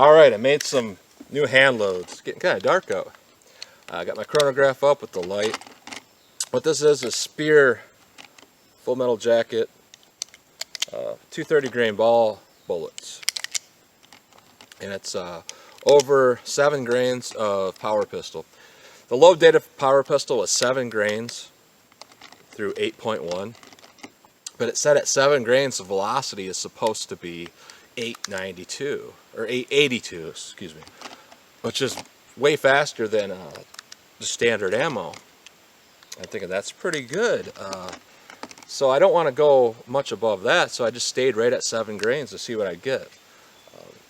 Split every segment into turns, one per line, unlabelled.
Alright, I made some new hand loads. It's getting kind of dark out. I got my chronograph up with the light. What this is Spear full metal jacket, 230 grain ball bullets. And it's over 7 grains of power pistol. The load data for power pistol was 7 grains through 8.1. But it said at 7 grains the velocity is supposed to be 892 or 882, excuse me, which is way faster than the standard ammo. I'm thinking that's pretty good. So I don't want to go much above that, so I just stayed right at 7 grains to see what I get.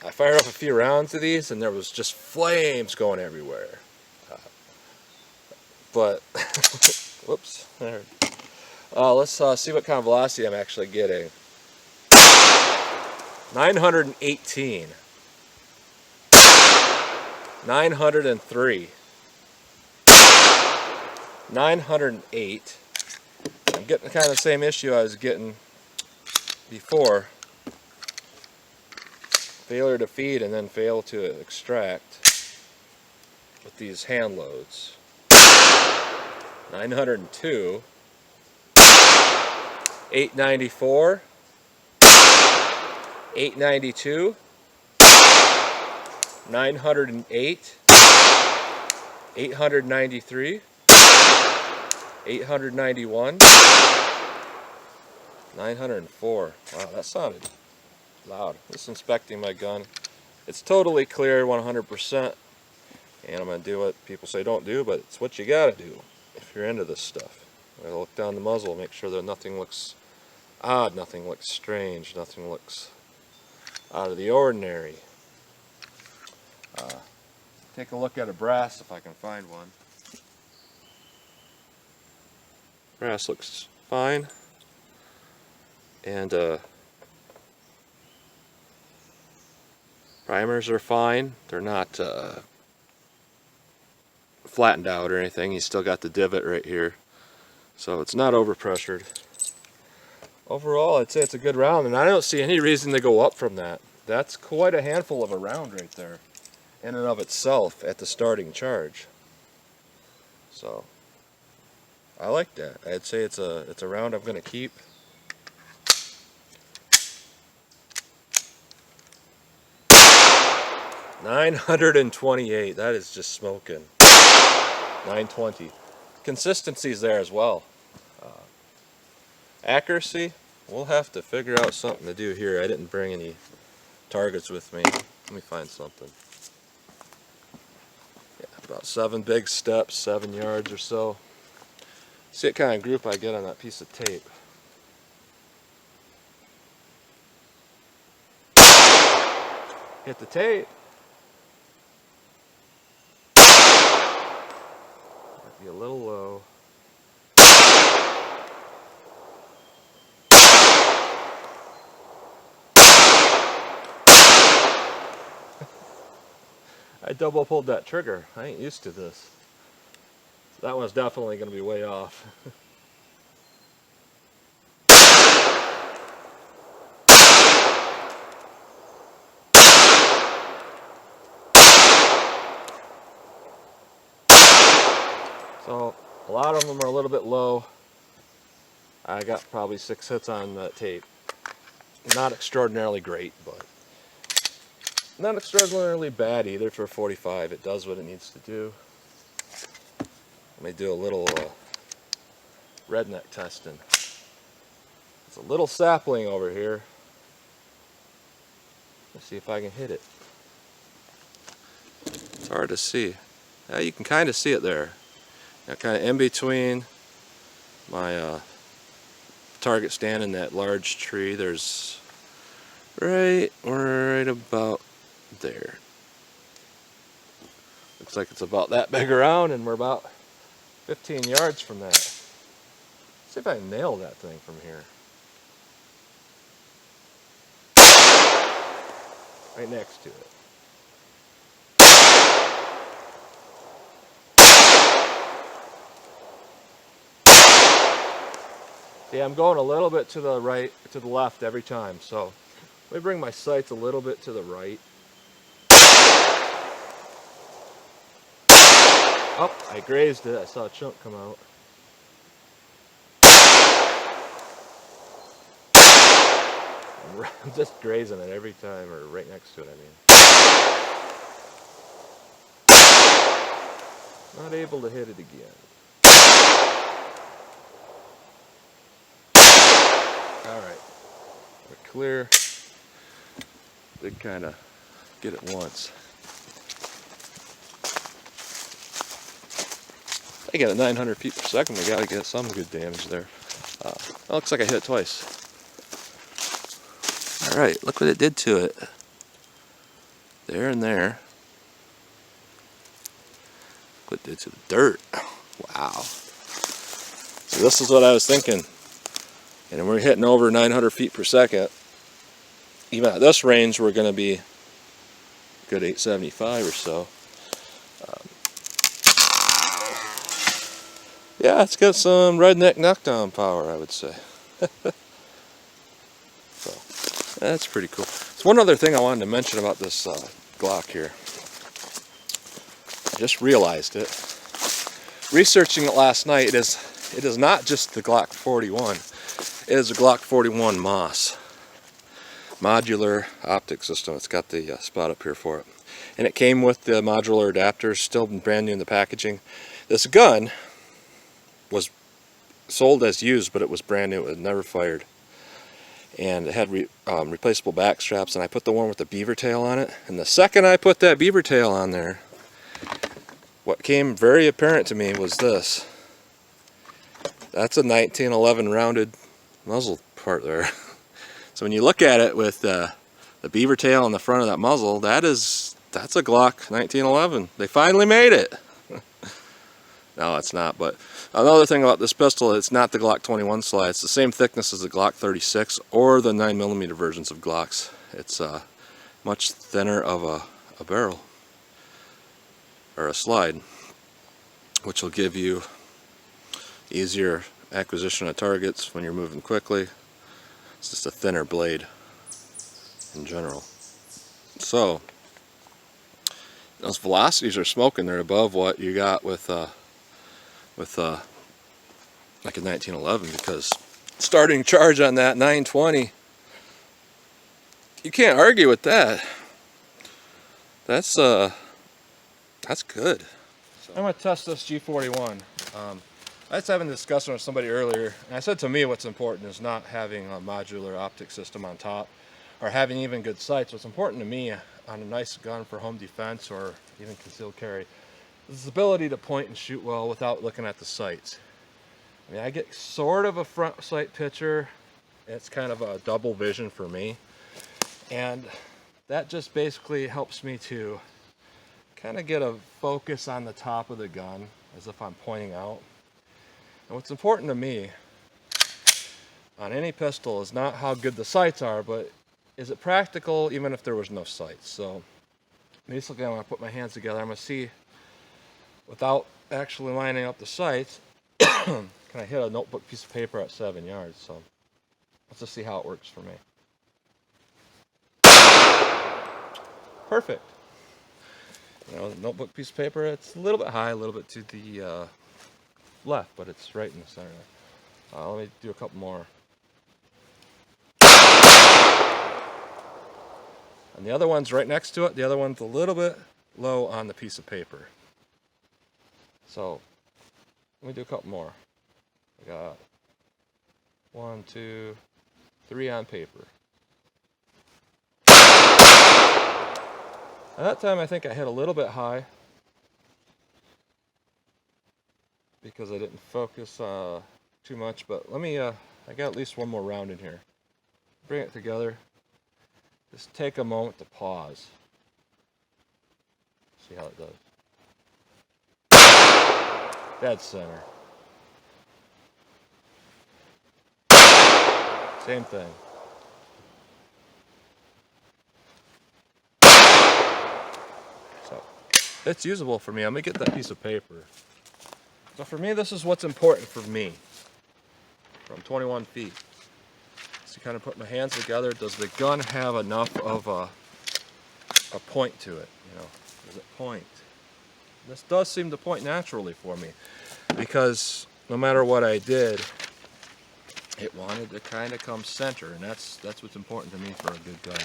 I fired up a few rounds of these and there was just flames going everywhere. But whoops, there. Let's see what kind of velocity I'm actually getting. 918, 903, 908. I'm getting kind of the same issue I was getting before. Failure to feed and then fail to extract with these hand loads. 902, 894, 892, 908, 893, 891, 904. Wow, that sounded loud. Just inspecting my gun. It's totally clear, 100%. And I'm going to do what people say don't do, but it's what you got to do if you're into this stuff. I'm going to look down the muzzle, make sure that nothing looks odd, nothing looks strange, nothing looks out of the ordinary. Take a look at a brass if I can find one. Brass looks fine, and primers are fine. They're not flattened out or anything. You still got the divot right here, so it's not overpressured. Overall, I'd say it's a good round, and I don't see any reason to go up from that. That's quite a handful of a round right there, in and of itself, at the starting charge. So, I like that. I'd say it's a round I'm going to keep. $928. That is just smoking. 920. Consistency's there as well. Accuracy, we'll have to figure out something to do here. I didn't bring any targets with me. Let me find something. Yeah, about 7 big steps, 7 yards or so. See what kind of group I get on that piece of tape. Hit the tape. Might be a little low. I double pulled that trigger. I ain't used to this. That one's definitely going to be way off. So a lot of them are a little bit low. I got probably 6 hits on that tape. Not extraordinarily great, but not extraordinarily bad either for 45. It does what it needs to do. Let me do a little redneck testing. It's a little sapling over here. Let's see if I can hit it. It's hard to see. Yeah, you can kind of see it there. Now, kind of in between my target stand and that large tree, there's right about there. Looks like it's about that big around, and we're about 15 yards from that. Let's see if I can nail that thing from here. Right next to it. Yeah, I'm going a little bit to the right, to the left every time, so let me bring my sights a little bit to the right. Oh, I grazed it. I saw a chunk come out. I'm just grazing it every time, or right next to it, I mean. Not able to hit it again. Alright, we're clear. Did kind of get it once. I got it 900 feet per second. We got to get some good damage there. It looks like I hit it twice. Alright, look what it did to it. There and there. Look what it did to the dirt. Wow. So this is what I was thinking. And we're hitting over 900 feet per second. Even at this range, we're going to be a good 875 or so. Yeah, it's got some redneck knockdown power, I would say. So, that's pretty cool. There's one other thing I wanted to mention about this Glock here. I just realized it. Researching it last night, it is not just the Glock 41. It is a Glock 41 MOS. Modular optic system. It's got the spot up here for it. And it came with the modular adapters, still brand new in the packaging. This gun was sold as used, but it was brand new. It was never fired. And it had replaceable back straps, and I put the one with the beaver tail on it. And the second I put that beaver tail on there, what came very apparent to me was this. That's a 1911 rounded muzzle part there. So when you look at it with the beaver tail on the front of that muzzle, that's a Glock 1911. They finally made it. No, it's not. But another thing about this pistol, it's not the Glock 21 slide. It's the same thickness as the Glock 36 or the 9mm versions of Glocks. It's much thinner of a barrel or a slide, which will give you easier acquisition of targets when you're moving quickly. It's just a thinner blade in general. So those velocities are smoking. They're above what you got with like a 1911, because starting charge on that 920, you can't argue with that. That's good. So I'm going to test this G41. I was having a discussion with somebody earlier, and I said to me what's important is not having a modular optic system on top or having even good sights. What's important to me on a nice gun for home defense or even concealed carry is the ability to point and shoot well without looking at the sights. I mean, I get sort of a front sight picture. It's kind of a double vision for me. And that just basically helps me to kind of get a focus on the top of the gun as if I'm pointing out. And what's important to me on any pistol is not how good the sights are, but is it practical even if there was no sights. So basically I'm going to put my hands together. I'm going to see, without actually lining up the sights, can I hit a notebook piece of paper at 7 yards. So let's just see how it works for me. Perfect. You know, the notebook piece of paper, it's a little bit high, a little bit to the left, but it's right in the center there. Let me do a couple more. And the other one's right next to it. The other one's a little bit low on the piece of paper. So let me do a couple more. I got 1, 2, 3 on paper. At that time I think I hit a little bit high because I didn't focus too much, but let me, I got at least one more round in here. Bring it together. Just take a moment to pause. See how it does. Dead center. Same thing. So, it's usable for me. I'm going to get that piece of paper. So for me, this is what's important for me. From 21 feet. So kind of put my hands together. Does the gun have enough of a point to it? You know, does it point? This does seem to point naturally for me, because no matter what I did, it wanted to kind of come center, and that's what's important to me for a good gun.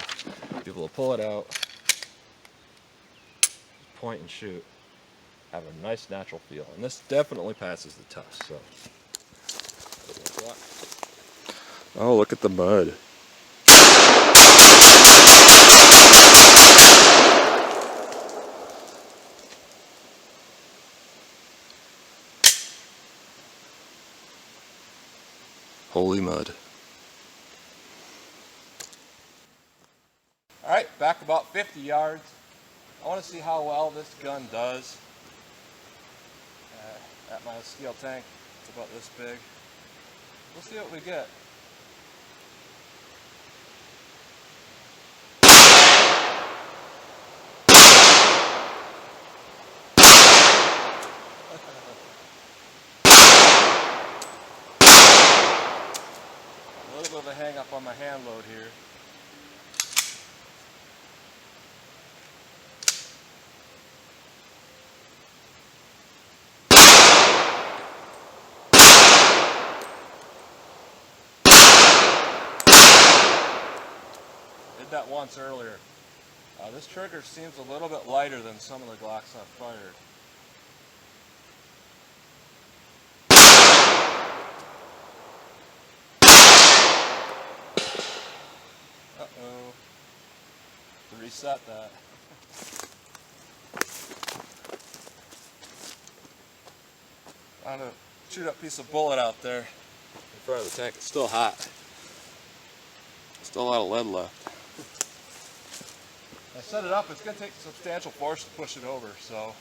Be able to pull it out, point and shoot, have a nice natural feel, and this definitely passes the test. So, oh, look at the mud. Holy mud. Alright, back about 50 yards. I want to see how well this gun does at my steel tank. It's about this big. We'll see what we get. A little bit of a hang up on my hand load here. Did that once earlier. This trigger seems a little bit lighter than some of the Glocks I've fired. Uh-oh. To reset that. Found a chewed up piece of bullet out there in front of the tank. It's still hot. Still a lot of lead left. I set it up, it's going to take substantial force to push it over, so if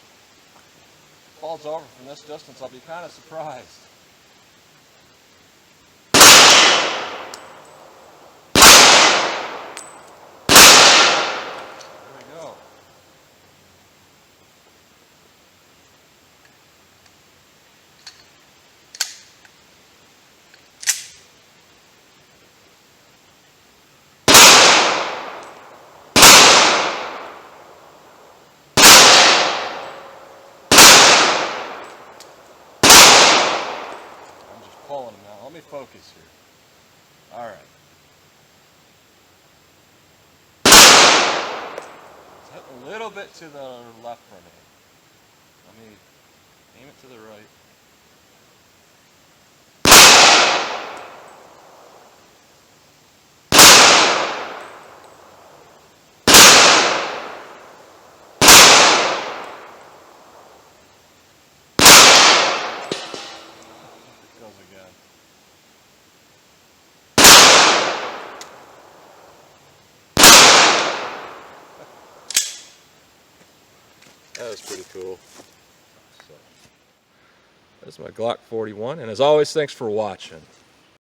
it falls over from this distance, I'll be kind of surprised. There we go. Pulling them now. Let me focus here. Alright. It's hitting a little bit to the left for me. Let me aim it to the right. Again. That was pretty cool. So, that's my Glock 41, and as always, thanks for watching.